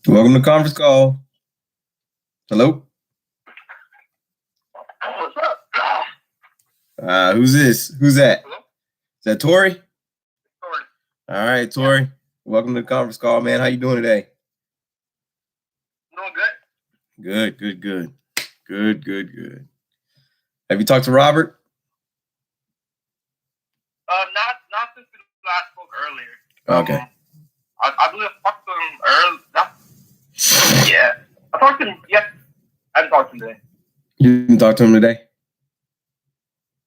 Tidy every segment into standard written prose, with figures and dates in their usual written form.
Welcome to conference call. Hello. What's up? Who's this? Who's that? Hello? Is that Tori? Sorry. All right, Tori. Welcome to the conference call, man. How you doing today? Doing good. Good. Have you talked to Robert? Not since we last spoke earlier. Okay. I believe I talked to him early. Yeah. I talked to him. Yeah. I haven't talked to him today. You didn't talk to him today?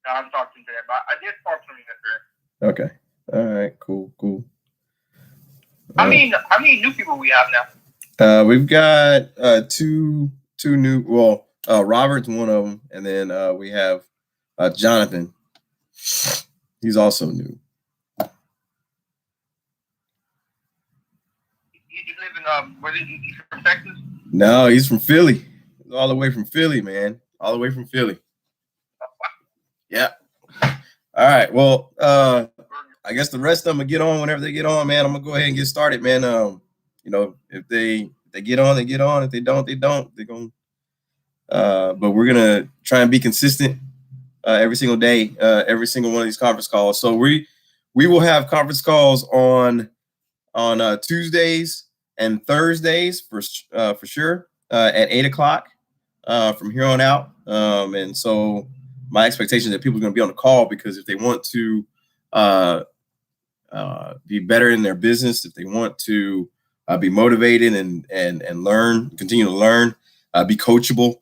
No, I haven't talked to him today, but I did talk to him yesterday. Okay. All right. Cool. How many new people we have now? We've got two new. Well, Robert's one of them, and then we have Jonathan. He's also new. You live in where is he from, Texas? No, he's from Philly. All the way from Philly, man. All the way from Philly. Yeah. All right. Well, I guess the rest of them will get on whenever they get on, man. I'm gonna go ahead and get started, man. If they get on, they get on. If they don't, they don't. They're gonna. But we're gonna try and be consistent every single day, every single one of these conference calls. So we will have conference calls on Tuesdays and Thursdays for sure at 8:00 from here on out. And so my expectation is that people are going to be on the call, because if they want to be better in their business, if they want to be motivated and learn, continue to learn, be coachable,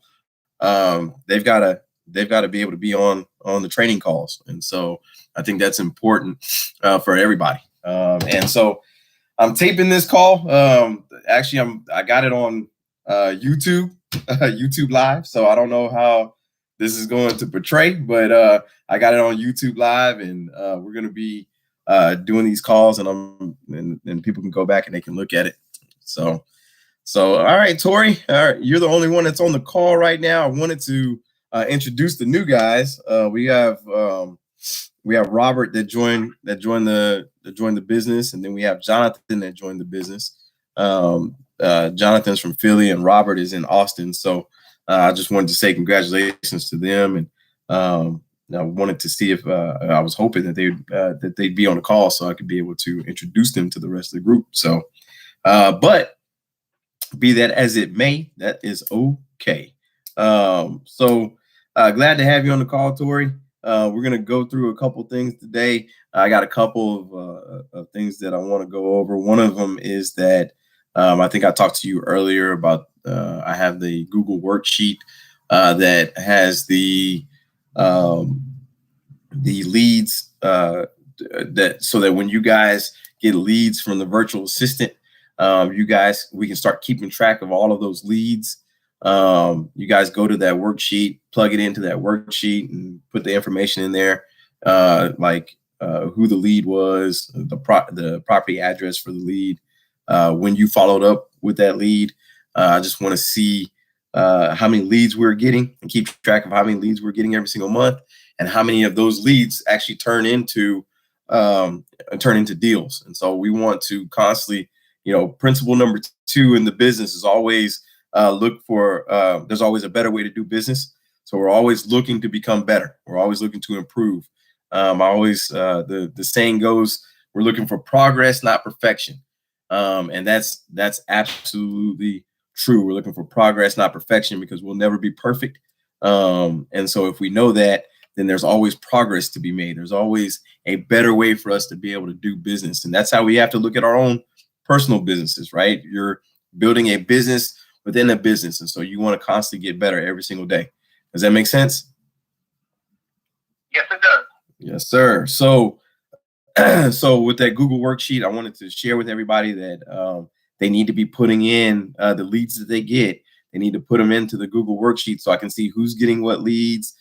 they've got to be able to be on the training calls. And so I think that's important for everybody. And so I'm taping this call. Actually, I got it on YouTube Live. So I don't know how this is going to portray, but I got it on YouTube Live, and we're going to be doing these calls, and people can go back and they can look at it. So all right, Tori, you're the only one that's on the call right now. I wanted to introduce the new guys. We have Robert that joined the business, and then we have Jonathan that joined the business. Jonathan's from Philly, and Robert is in Austin. So I just wanted to say congratulations to them, and I wanted to see if I was hoping that they'd be on the call so I could be able to introduce them to the rest of the group. So, but be that as it may, that is okay. So glad to have you on the call, Tori. We're going to go through a couple things today. I got a couple of things that I want to go over. One of them is that I think I talked to you earlier about I have the Google worksheet that has the leads so that when you guys get leads from the virtual assistant, we can start keeping track of all of those leads. You guys go to that worksheet, plug it into that worksheet, and put the information in there, like who the lead was, the property address for the lead, when you followed up with that lead. I just want to see how many leads we're getting, and keep track of how many leads we're getting every single month, and how many of those leads actually turn into deals. And so we want to constantly, principle number 2 in the business is always look for, there's always a better way to do business. So we're always looking to become better. We're always looking to improve. The saying goes, we're looking for progress, not perfection. And that's absolutely true. We're looking for progress, not perfection, because we'll never be perfect. And so if we know that, then there's always progress to be made. There's always a better way for us to be able to do business. And that's how we have to look at our own personal businesses, right? You're building a business within a business. And so you want to constantly get better every single day. Does that make sense? Yes, it does. Yes, sir. So with that Google worksheet, I wanted to share with everybody that they need to be putting in the leads that they get. They need to put them into the Google worksheet so I can see who's getting what leads,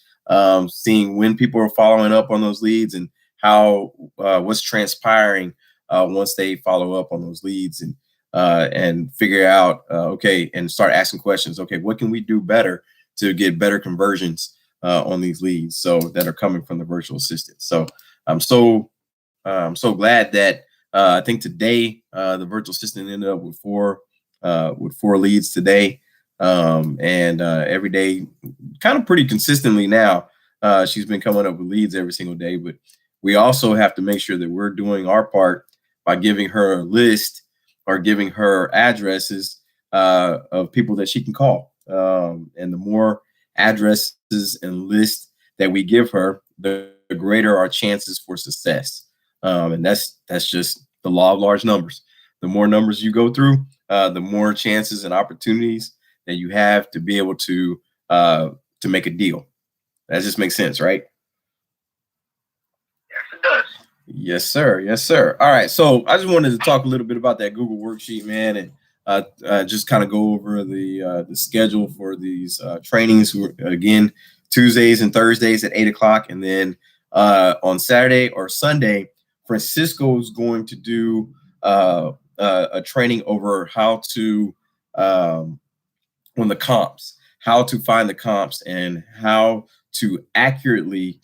seeing when people are following up on those leads, and how what's transpiring once they follow up on those leads, and figure out and start asking questions. Okay, what can we do better to get better conversions on these leads that are coming from the virtual assistant? So I'm so glad that I think today the virtual assistant ended up with 4 with 4 leads today. And every day, kind of pretty consistently now, she's been coming up with leads every single day. But we also have to make sure that we're doing our part by giving her a list or giving her addresses of people that she can call. And the more addresses and lists that we give her, the greater our chances for success. And that's just the law of large numbers. The more numbers you go through, the more chances and opportunities that you have to be able to make a deal. That just makes sense, right? Yes, it does. Yes, sir. Yes, sir. All right. So I just wanted to talk a little bit about that Google worksheet, man, and just kind of go over the schedule for these trainings. Again, Tuesdays and Thursdays at 8 o'clock, and then on Saturday or Sunday, Francisco is going to do a training over how to on the comps, how to find the comps, and how to accurately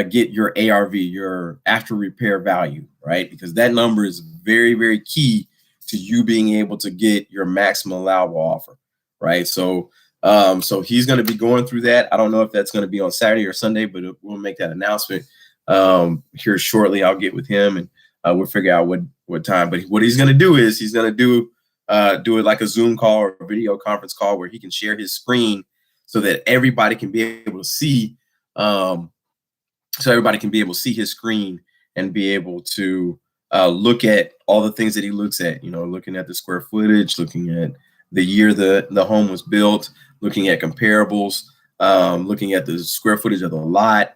get your ARV, your after repair value, right? Because that number is very, very key to you being able to get your maximum allowable offer, right? So so he's going to be going through that. I don't know if that's going to be on Saturday or Sunday, but we'll make that announcement here shortly. I'll get with him and we'll figure out what time. But what he's going to do is he's going to do it like a Zoom call or a video conference call where he can share his screen so that everybody can be able to see. So everybody can be able to see his screen and be able to look at all the things that he looks at. You know, looking at the square footage, looking at the year the home was built, looking at comparables, looking at the square footage of the lot,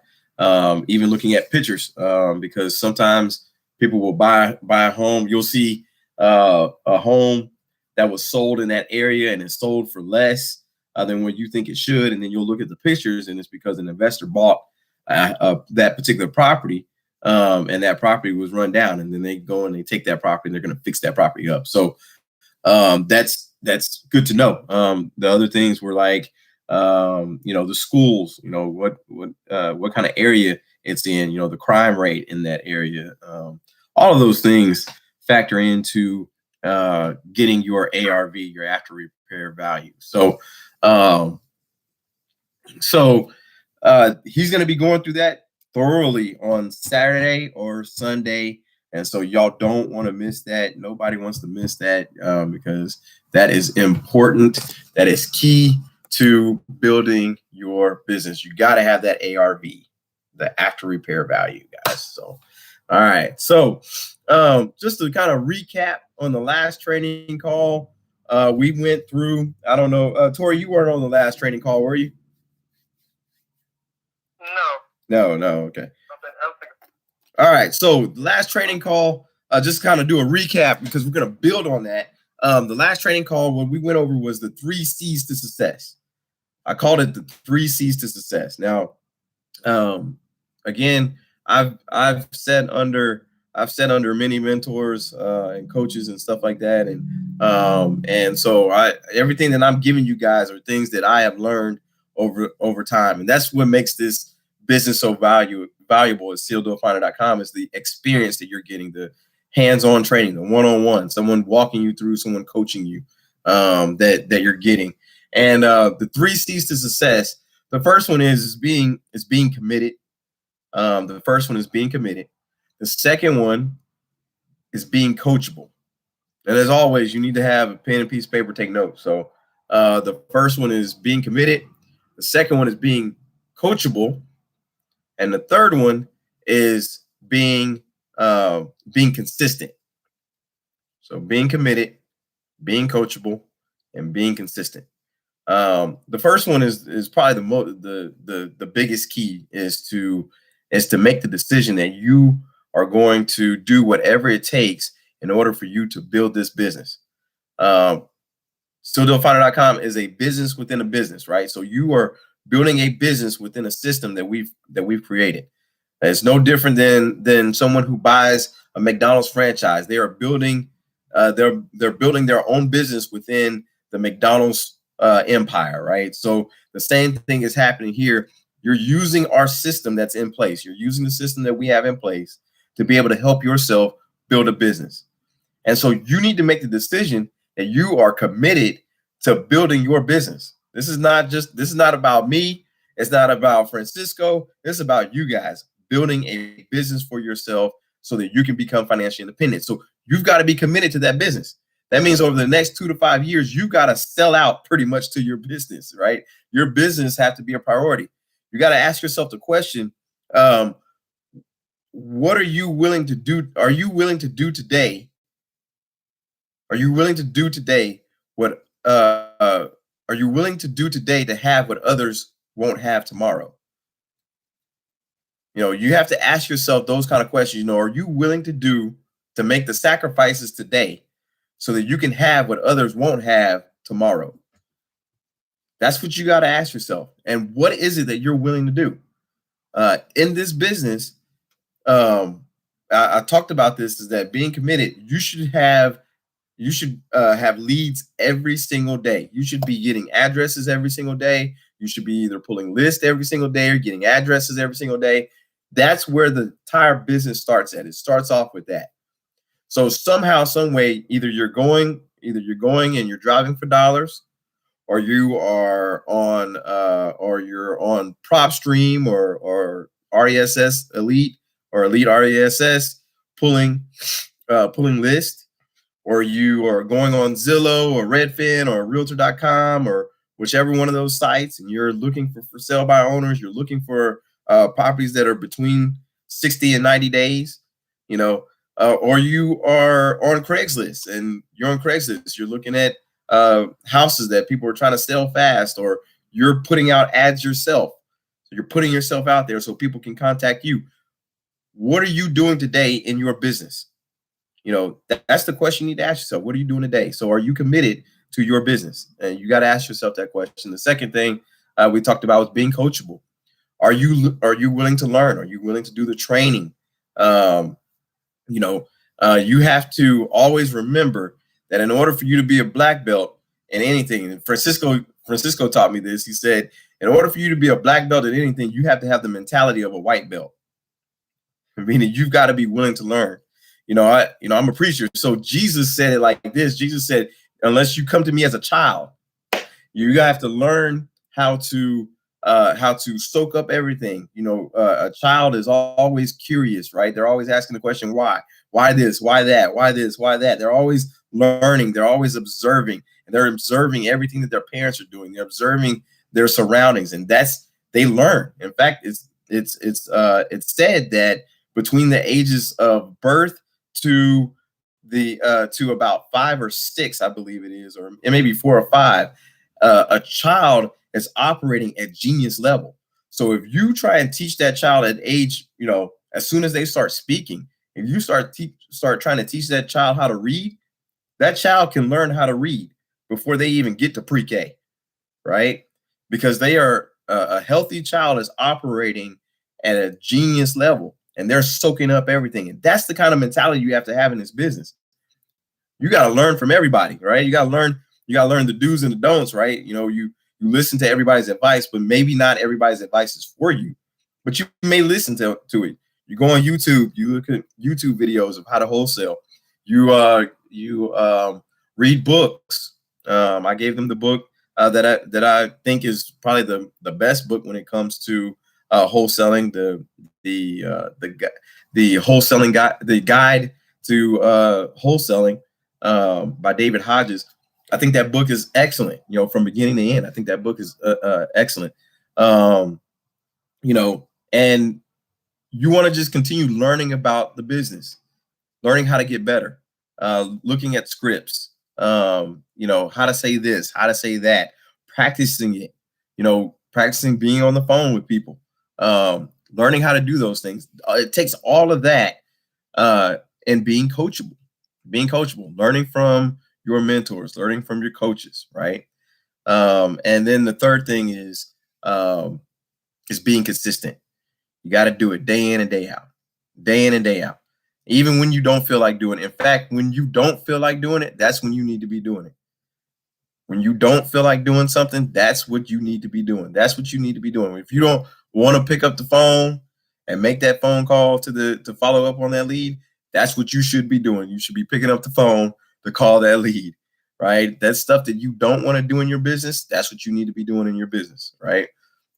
even looking at pictures, because sometimes people will buy a home. You'll see a home that was sold in that area and it's sold for less than what you think it should, and then you'll look at the pictures and it's because an investor bought that particular property, and that property was run down, and then they go and they take that property and they're going to fix that property up. So that's good to know. The other things were like, you know, the schools, you know, what kind of area it's in, you know, the crime rate in that area. All of those things factor into getting your ARV, your after repair value. So he's going to be going through that thoroughly on Saturday or Sunday. And so y'all don't want to miss that. Nobody wants to miss that because that is important. That is key to building your business. You got to have that ARV, the after repair value, guys. So, all right. So just to kind of recap on the last training call, we went through, I don't know, Tori, you weren't on the last training call, were you? No. Okay. All right. So the last training call, just kind of do a recap because we're going to build on that. The last training call, what we went over was the 3 C's to success. I called it the 3 C's to success. Now, again, I've sat under many mentors and coaches and stuff like that, and so everything that I'm giving you guys are things that I have learned over time, and that's what makes this business so valuable at SealedDealFinder.com is the experience that you're getting, the hands-on training, the one-on-one, someone walking you through, someone coaching you, that you're getting. And the 3 C's to success. The first one is being committed. The first one is being committed. The second one is being coachable. And as always, you need to have a pen and piece of paper, take notes. So the first one is being committed. The second one is being coachable. And the third one is being consistent. So being committed, being coachable, and being consistent. The first one is probably the biggest key is to make the decision that you are going to do whatever it takes in order for you to build this business. SealedDealFinder.com is a business within a business, right? So you are building a business within a system that we've created. It's no different than someone who buys a McDonald's franchise. They are building they're building their own business within the McDonald's empire, right? So the same thing is happening here. You're using our system that's in place. You're using the system that we have in place to be able to help yourself build a business. And so you need to make the decision that you are committed to building your business. This is not about me. It's not about Francisco. It's about you guys building a business for yourself so that you can become financially independent. So you've got to be committed to that business. That means over the next 2 to 5 years, you got to sell out pretty much to your business, right? Your business have to be a priority. You got to ask yourself the question, what are you willing to do? Are you willing to do today? Are you willing to do today what are you willing to do today to have what others won't have tomorrow? You have to ask yourself those kind of questions. Are you willing to make the sacrifices today so that you can have what others won't have tomorrow? That's what you got to ask yourself. And what is it that you're willing to do in this business? I talked about this, is that being committed, you should have leads every single day. You should be getting addresses every single day. You should be either pulling lists every single day or getting addresses every single day. That's where the entire business starts at. It starts off with that. So somehow, some way, either you're going and you're driving for dollars, or you're on PropStream or RESS Elite or Elite RESS pulling lists, or you are going on Zillow or Redfin or Realtor.com or whichever one of those sites, and you're looking for sale by owners. You're looking for properties that are between 60 and 90 days, or you are on Craigslist, and you're on Craigslist. You're looking at houses that people are trying to sell fast, or you're putting out ads yourself. So you're putting yourself out there so people can contact you. What are you doing today in your business? That's the question you need to ask yourself. What are you doing today? So are you committed to your business? And you got to ask yourself that question. The second thing we talked about was being coachable. Are you willing to learn? Are you willing to do the training? You have to always remember that in order for you to be a black belt in anything, and Francisco taught me this. He said, in order for you to be a black belt in anything, you have to have the mentality of a white belt. Meaning you've got to be willing to learn. I'm a preacher. So Jesus said it like this. Jesus said, unless you come to me as a child, you have to learn how to soak up everything. A child is always curious, right? They're always asking the question, why this, why that, why this, why that. They're always learning. They're always observing, and they're observing everything that their parents are doing. They're observing their surroundings, and they learn. In fact, it's said that between the ages of birth to about 5 or 6, I believe it is, or it may be 4 or 5, a child is operating at genius level. So if you try and teach that child at age, as soon as they start speaking, if you start trying to teach that child how to read, that child can learn how to read before they even get to pre-K, right? Because they are a healthy child is operating at a genius level, and they're soaking up everything. And that's the kind of mentality you have to have in this business. You got to learn from everybody, right? You got to learn the do's and the don'ts, right? You listen to everybody's advice, but maybe not everybody's advice is for you, but you may listen to it. You go on YouTube, you look at YouTube videos of how to wholesale. You read books. I gave them the book that I think is probably the best book when it comes to wholesaling, the wholesaling guide, the guide to wholesaling by David Hodges. I think that book is excellent. From beginning to end, I think that book is excellent. And you want to just continue learning about the business, learning how to get better, looking at scripts, how to say this, how to say that, practicing it, practicing being on the phone with people, learning how to do those things. It takes all of that and being coachable, learning from your mentors, learning from your coaches, right? And then the third thing is being consistent. You got to do it day in and day out, even when you don't feel like doing it. In fact, when you don't feel like doing it, that's when you need to be doing it. When you don't feel like doing something, that's what you need to be doing. That's what you need to be doing. If you don't want to pick up the phone and make that phone call to follow up on that lead, that's what you should be doing. You should be picking up the phone to call that lead. right? That stuff that you don't want to do in your business, that's what you need to be doing in your business, right?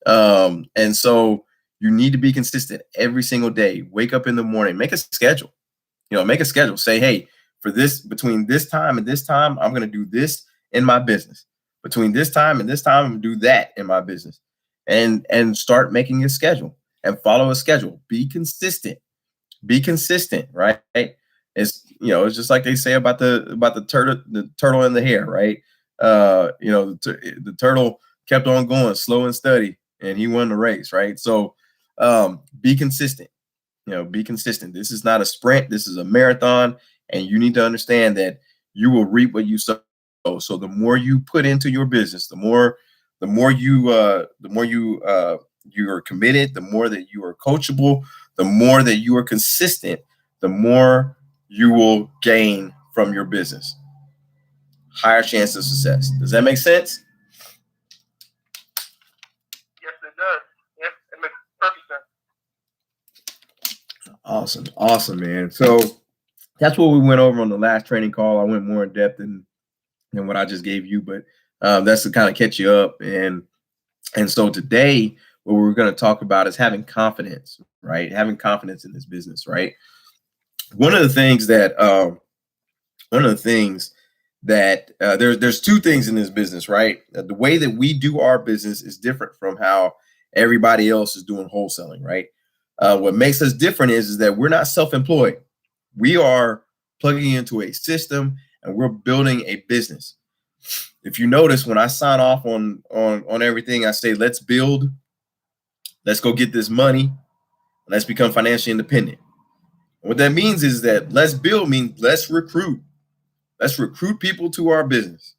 And so you need to be consistent every single day. Wake up in the morning, make a schedule. Make a schedule. Say, hey, for this, between this time and this time, I'm going to do this in my business. Between this time and this time, I'm going to do that in my business. And start making a schedule and follow a schedule. Be consistent. Be consistent, right? It's just like they say about the turtle and the hare, right? The turtle kept on going slow and steady, and he won the race, right? So be consistent. Be consistent. This is not a sprint. This is a marathon, and you need to understand that you will reap what you sow. So the more you put into your business, the more you are committed, the more that you are coachable, the more that you are consistent, the more you will gain from your business. Higher chance of success. Does that make sense? Yes, it does. Yes, it makes perfect sense. Awesome, man. So that's what we went over on the last training call. I went more in depth than what I just gave you, but that's to kind of catch you up. And so today, what we're going to talk about is having confidence, right? Having confidence in this business, right? One of the things that there's two things in this business, right? The way that we do our business is different from how everybody else is doing wholesaling, right? What makes us different is that we're not self-employed. We are plugging into a system and we're building a business. If you notice, when I sign off on everything, I say, let's build, let's go get this money, let's become financially independent. What that means is that let's build means let's recruit. Let's recruit people to our business.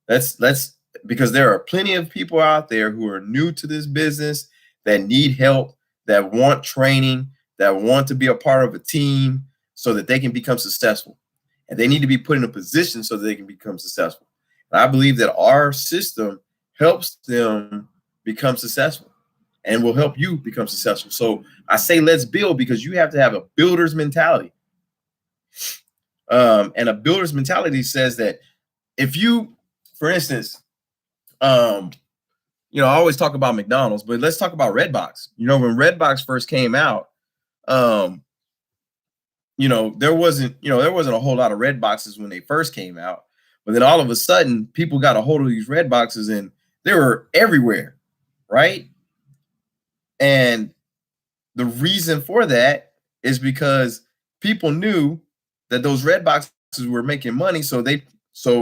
Let's because there are plenty of people out there who are new to this business that need help, that want training, that want to be a part of a team so that they can become successful. And they need to be put in a position so that they can become successful. And I believe that our system helps them become successful and will help you become successful. So I say let's build because you have to have a builder's mentality. And a builder's mentality says that if you, for instance, I always talk about McDonald's, but let's talk about Redbox. When Redbox first came out, there wasn't a whole lot of red boxes when they first came out, but then all of a sudden people got a hold of these red boxes and they were everywhere, right? And the reason for that is because people knew that those red boxes were making money, so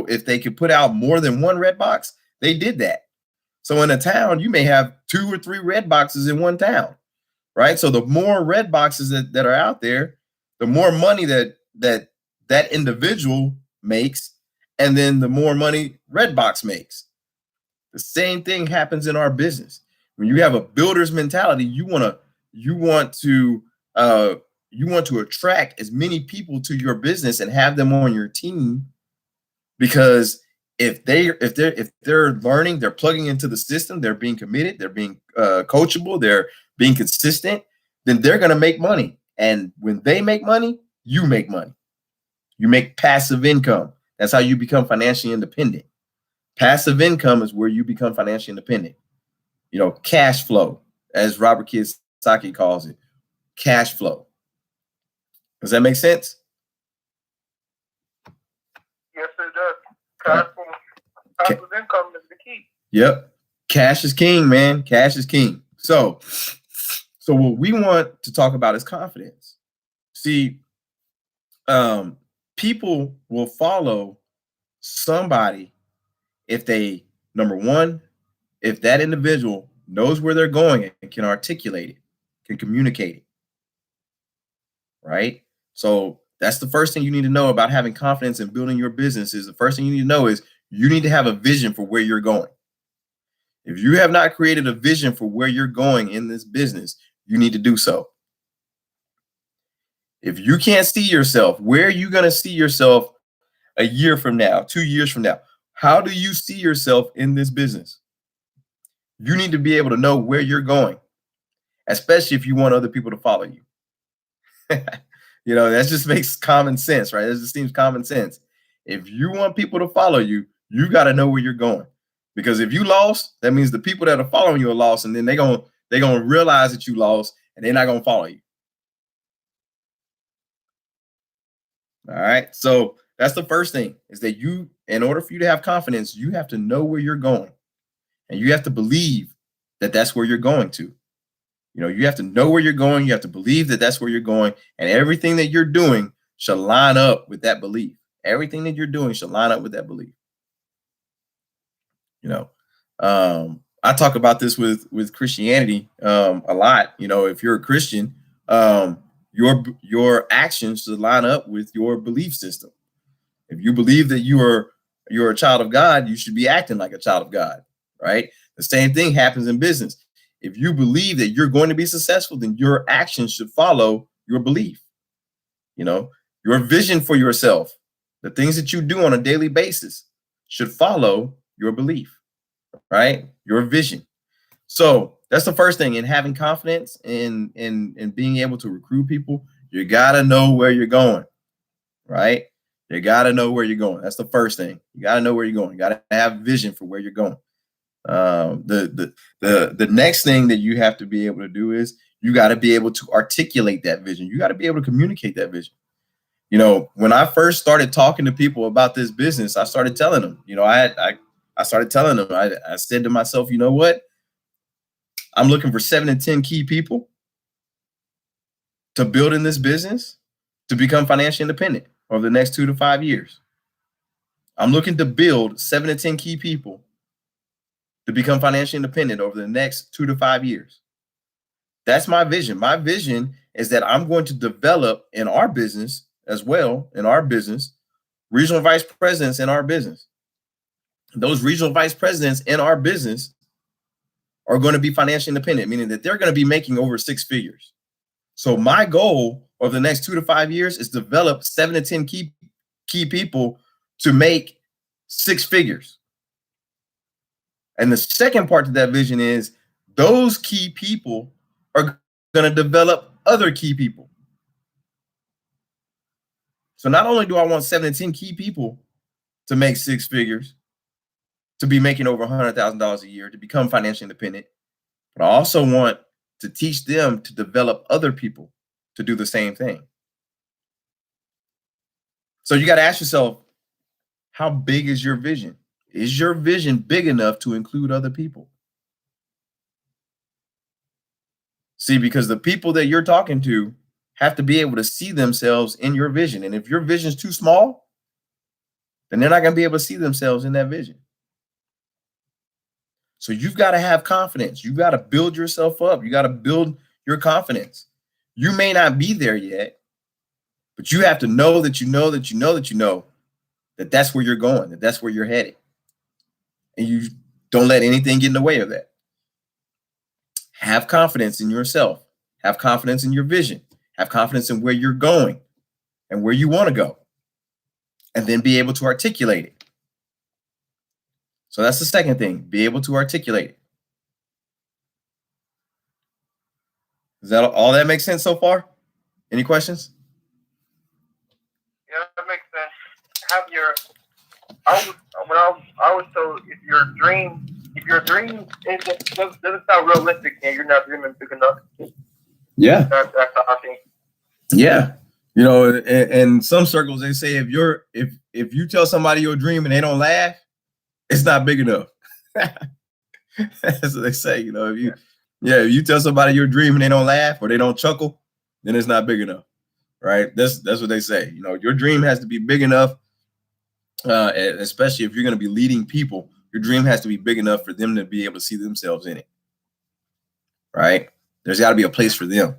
if they could put out more than one red box, they did that. So in a town, you may have 2 or 3 red boxes in one town, right? So the more red boxes that are out there, the more money that individual makes, and then the more money Redbox makes. The same thing happens in our business. When you have a builder's mentality, you want to attract as many people to your business and have them on your team, because if they're learning, they're plugging into the system, they're being committed, they're being coachable, they're being consistent, then they're going to make money. And when they make money, you make money. You make passive income. That's how you become financially independent. Passive income is where you become financially independent. Cash flow, as Robert Kiyosaki calls it, cash flow. Does that make sense? Yes, it does. Passive income is the key. Yep. Cash is king, man. Cash is king. So what we want to talk about is confidence. See, people will follow somebody if they, number one, if that individual knows where they're going and can articulate it, can communicate it, right? So that's the first thing you need to know about having confidence in building your business. Is the first thing you need to know is you need to have a vision for where you're going. If you have not created a vision for where you're going in this business, you need to do so. If you can't see yourself, where are you going to see yourself a year from now, 2 years from now? How do you see yourself in this business? You need to be able to know where you're going, especially if you want other people to follow you. That just makes common sense, right? That just seems common sense. If you want people to follow you, you got to know where you're going. Because if you lost, that means the people that are following you are lost, and then they're gonna realize that you lost, and they're not gonna follow you. All right. So that's the first thing, is that you, in order for you to have confidence, you have to know where you're going, and you have to believe that that's where you're going to. You know, you have to know where you're going. You have to believe that that's where you're going, and everything that you're doing should line up with that belief. Everything that you're doing should line up with that belief. You know, I talk about this with Christianity a lot. You know, if you're a Christian, your actions should line up with your belief system. If you believe that you're a child of God, you should be acting like a child of God, right? The same thing happens in business. If you believe that you're going to be successful, then your actions should follow your belief. You know, your vision for yourself, the things that you do on a daily basis should follow your belief, right? Your vision. So that's the first thing. In having confidence in being able to recruit people, you gotta know where you're going, right? You gotta know where you're going. That's the first thing. You gotta know where you're going. You gotta have vision for where you're going. The next thing that you have to be able to do is you got to be able to articulate that vision. You got to be able to communicate that vision. You know, when I first started talking to people about this business, I started telling them, you know, I started telling them, I said to myself, you know what? I'm looking for 7 to 10 key people to build in this business to become financially independent over the next 2 to 5 years. I'm looking to build 7 to 10 key people to become financially independent over the next 2 to 5 years. That's my vision. My vision is that I'm going to develop in our business as well, in our business, regional vice presidents in our business. Those regional vice presidents in our business are going to be financially independent, meaning that they're going to be making over 6 figures. So my goal over the next 2 to 5 years is develop 7 to 10 key people to make 6 figures. And the second part to that vision is those key people are going to develop other key people. So not only do I want 7 to 10 key people to make 6 figures, to be making over $100,000 a year, to become financially independent, but I also want to teach them to develop other people to do the same thing. So you got to ask yourself, how big is your vision? Is your vision big enough to include other people? See, because the people that you're talking to have to be able to see themselves in your vision. And if your vision is too small, then they're not going to be able to see themselves in that vision. So you've got to have confidence. You got to build yourself up. You got to build your confidence. You may not be there yet, but you have to know that you know that you know that you know that that's where you're going, that that's where you're headed. And you don't let anything get in the way of that. Have confidence in yourself. Have confidence in your vision. Have confidence in where you're going and where you want to go. And then be able to articulate it. So that's the second thing, be able to articulate it. Does that all that make sense so far? Any questions? Yeah, that makes sense. Have your I was told if your dream doesn't sound realistic and you're not dreaming big enough. Yeah. That's how I think. Yeah. You know, in some circles they say if you tell somebody your dream and they don't laugh, it's not big enough. That's what they say. You know, if you tell somebody your dream and they don't laugh or they don't chuckle, then it's not big enough. Right? That's what they say. You know, your dream has to be big enough, especially if you're going to be leading people. Your dream has to be big enough for them to be able to see themselves in it. Right? There's got to be a place for them.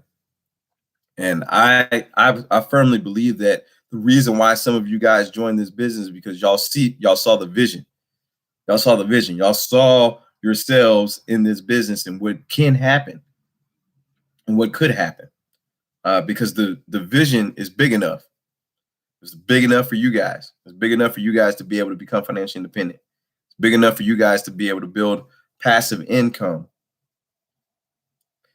And I firmly believe that the reason why some of you guys joined this business is because y'all saw the vision. Y'all saw the vision. Y'all saw yourselves in this business and what can happen and what could happen. Because the vision is big enough. It's big enough for you guys. It's big enough for you guys to be able to become financially independent. It's big enough for you guys to be able to build passive income.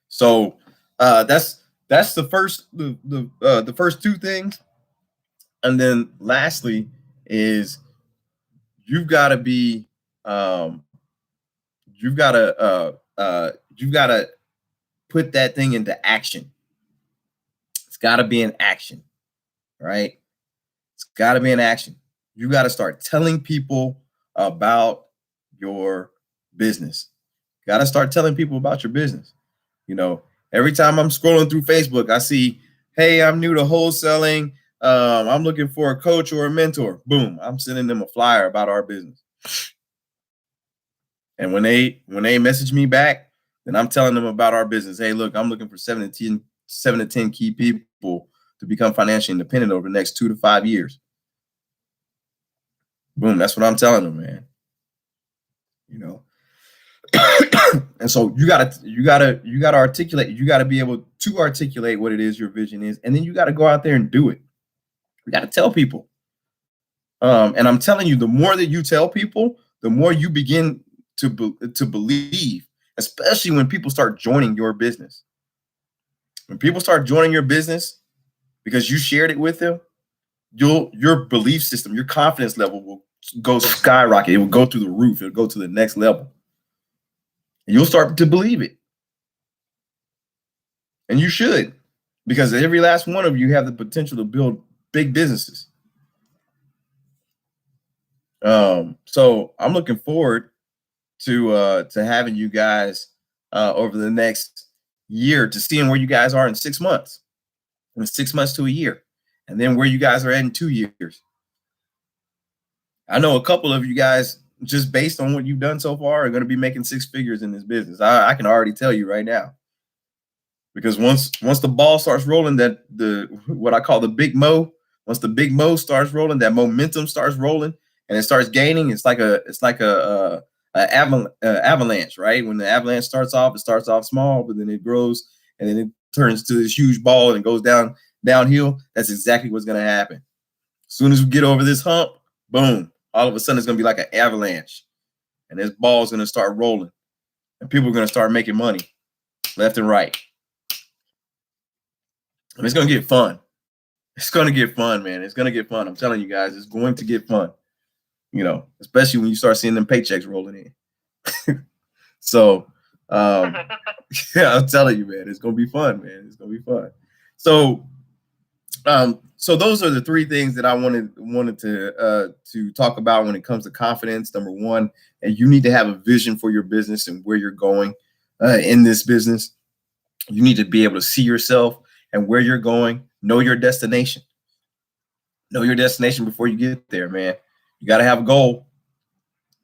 So that's the first the first two things. And then lastly is you've got to be you've got to put that thing into action. It's got to be in action, right? It's got to be in action. You got to start telling people about your business. You got to start telling people about your business. You know, every time I'm scrolling through Facebook, I see, hey, I'm new to wholesaling. I'm looking for a coach or a mentor. Boom, I'm sending them a flyer about our business. And when they message me back, then I'm telling them about our business. Hey, look, I'm looking for 7 to 10 key people to become financially independent over the next 2 to 5 years. Boom, that's what I'm telling them, man. You know. And so you gotta articulate, you gotta be able to articulate what it is your vision is, and then you gotta go out there and do it. You gotta tell people. And I'm telling you, the more that you tell people, the more you begin to believe, especially when people start joining your business. When people start joining your business because you shared it with them, your belief system, your confidence level will go skyrocket. It will go through the roof. It'll go to the next level. And you'll start to believe it. And you should, because every last one of you have the potential to build big businesses. So I'm looking forward to having you guys over the next year, to seeing where you guys are in 6 months, from 6 months to a year, and then where you guys are at in 2 years. I know a couple of you guys, just based on what you've done so far, are going to be making 6 figures in this business. I can already tell you right now, because once the ball starts rolling, that what I call the big mo, once the big mo starts rolling, that momentum starts rolling and it starts gaining. It's like a avalanche, right? When the avalanche starts off, it starts off small, but then it grows and then it turns to this huge ball and goes downhill. That's exactly what's going to happen. As soon as we get over this hump, boom, all of a sudden it's going to be like an avalanche, and this ball is going to start rolling, and people are going to start making money left and right. And it's going to get fun. It's going to get fun, man. It's going to get fun. I'm telling you guys, it's going to get fun. You know, especially when you start seeing them paychecks rolling in. So, yeah, I'm telling you, man, it's going to be fun, man. It's going to be fun. So, so those are the 3 things that I wanted to talk about when it comes to confidence. Number 1, and you need to have a vision for your business and where you're going in this business. You need to be able to see yourself and where you're going. Know your destination. Know your destination before you get there, man. You got to have a goal.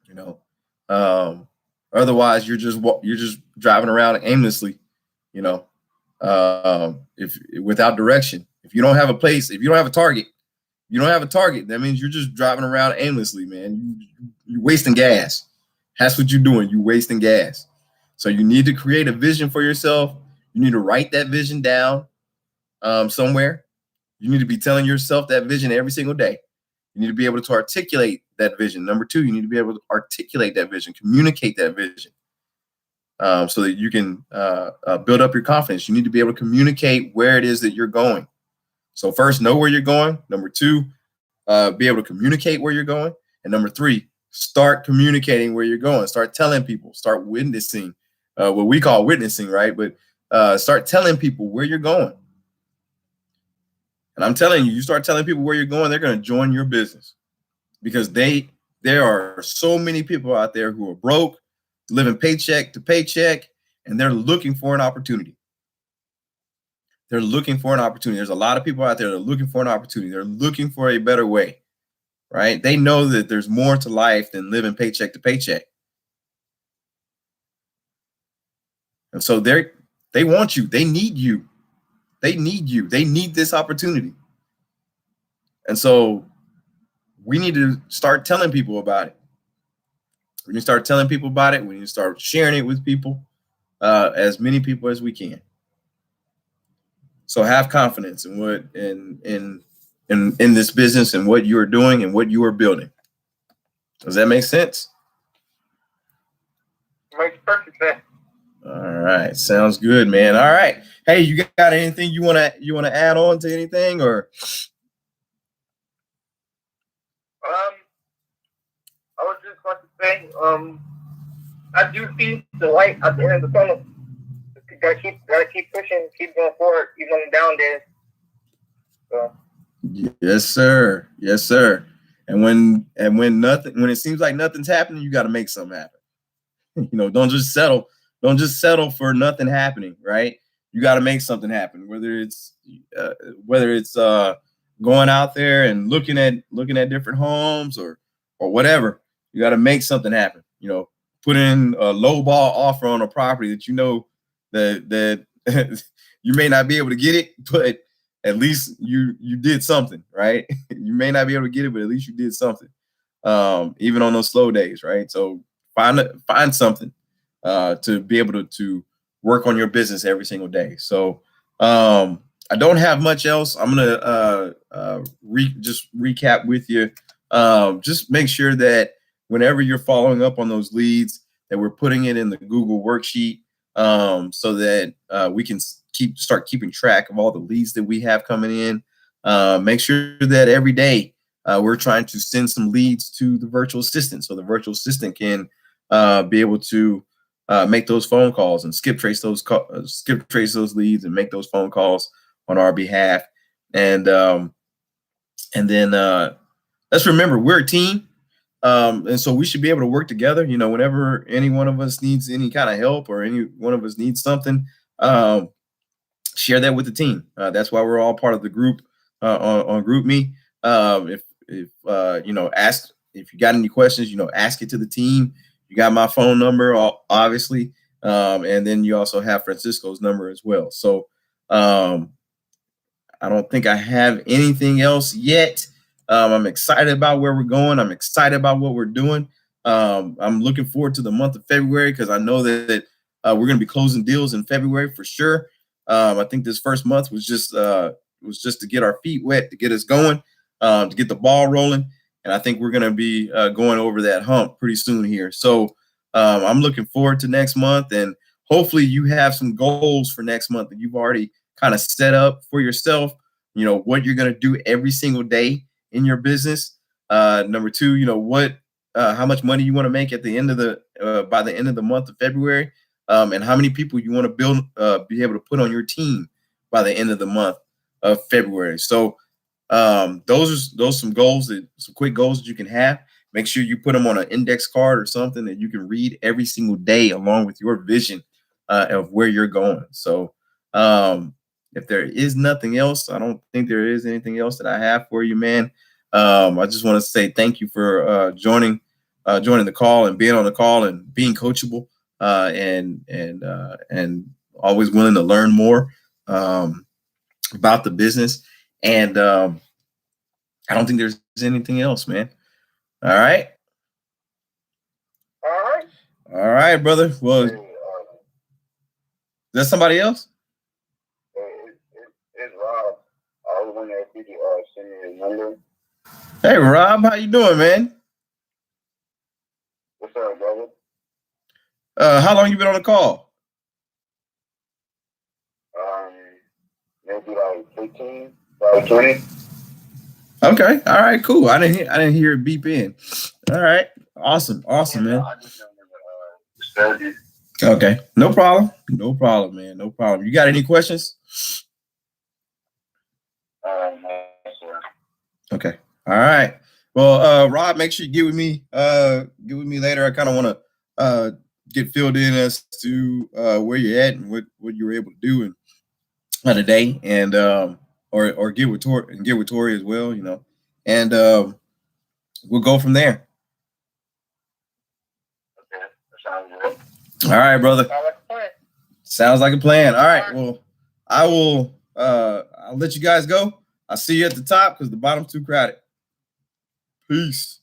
You know, otherwise you're just driving around aimlessly. You know, if without direction. If you don't have a place, if you don't have a target, that means you're just driving around aimlessly, man. You're wasting gas. That's what you're doing. You're wasting gas. So you need to create a vision for yourself. You need to write that vision down somewhere. You need to be telling yourself that vision every single day. You need to be able to articulate that vision. Number 2, you need to be able to articulate that vision, communicate that vision, so that you can build up your confidence. You need to be able to communicate where it is that you're going. So first, know where you're going. Number 2, be able to communicate where you're going. And number 3, start communicating where you're going. Start telling people. Start witnessing, what we call witnessing, right? But start telling people where you're going. And I'm telling you, you start telling people where you're going, they're going to join your business, because there are so many people out there who are broke, living paycheck to paycheck, and they're looking for an opportunity. They're looking for an opportunity. There's a lot of people out there that are looking for an opportunity. They're looking for a better way, right? They know that there's more to life than living paycheck to paycheck. And so they want you. They need you. They need you. They need this opportunity. And so we need to start telling people about it. We need to start telling people about it. We need to start sharing it with people, as many people as we can. So have confidence in what in this business and what you are doing and what you are building. Does that make sense? Makes perfect sense. All right, sounds good, man. All right, hey, you got anything you wanna add on to anything, or? I do see the light at the end of the tunnel. Gotta keep pushing, keep going forward, even on the down days. So. Yes, sir. Yes, sir. And when it seems like nothing's happening, you got to make something happen. Don't just settle. Don't just settle for nothing happening, right? You got to make something happen. Whether it's going out there and looking at different homes or whatever, you got to make something happen. Put in a low ball offer on a property that that you may not be able to get it, but at least you did something, right? You may not be able to get it, but at least you did something. Even on those slow days, right? So find something to be able to work on your business every single day. So I don't have much else. I'm gonna just recap with you. Just make sure that whenever you're following up on those leads, that we're putting it in the Google worksheet, so that we can start keeping track of all the leads that we have coming in. Make sure that every day we're trying to send some leads to the virtual assistant, so the virtual assistant can be able to make those phone calls and skip trace those leads and make those phone calls on our behalf. And then let's remember, we're a team. And so we should be able to work together. Whenever any one of us needs any kind of help or any one of us needs something, share that with the team. That's why we're all part of the group on GroupMe. Ask if you got any questions. Ask it to the team. You got my phone number, obviously, and then you also have Francisco's number as well. So I don't think I have anything else yet. I'm excited about where we're going. I'm excited about what we're doing. I'm looking forward to the month of February because I know that we're going to be closing deals in February for sure. I think this first month was just to get our feet wet, to get us going, to get the ball rolling. And I think we're going to be going over that hump pretty soon here. So I'm looking forward to next month, and hopefully you have some goals for next month that you've already kind of set up for yourself. What you're going to do every single day in your business. Number two, how much money you want to make at the end of by the end of the month of February, and how many people you want to be able to put on your team by the end of the month of February. So those are some goals, some quick goals that you can have. Make sure you put them on an index card or something that you can read every single day along with your vision of where you're going. So if there is nothing else, I don't think there is anything else that I have for you, man. I just want to say thank you for joining the call and being on the call and being coachable and always willing to learn more about the business. And I don't think there's anything else, man. All right. All right, brother. Well, is that somebody else? It's Rob. I was wondering if you could send me his number. Hey, Rob, how you doing, man? What's up, brother? How long you been on the call? Maybe like 15, about 20. Okay. All right. Cool. I didn't hear it beep in. All right. Awesome, man. I just started. Okay. No problem, man. No problem. You got any questions? No, sir. Okay. All right. Well, Rob, make sure you get with me later. I kind of want to get filled in as to where you're at and what you were able to do in today, and or get with Tori as well, and we'll go from there. Okay, that sounds good. All right, brother. Sounds like a plan. All right. Well, I will. I'll let you guys go. I'll see you at the top because the bottom's too crowded. Peace.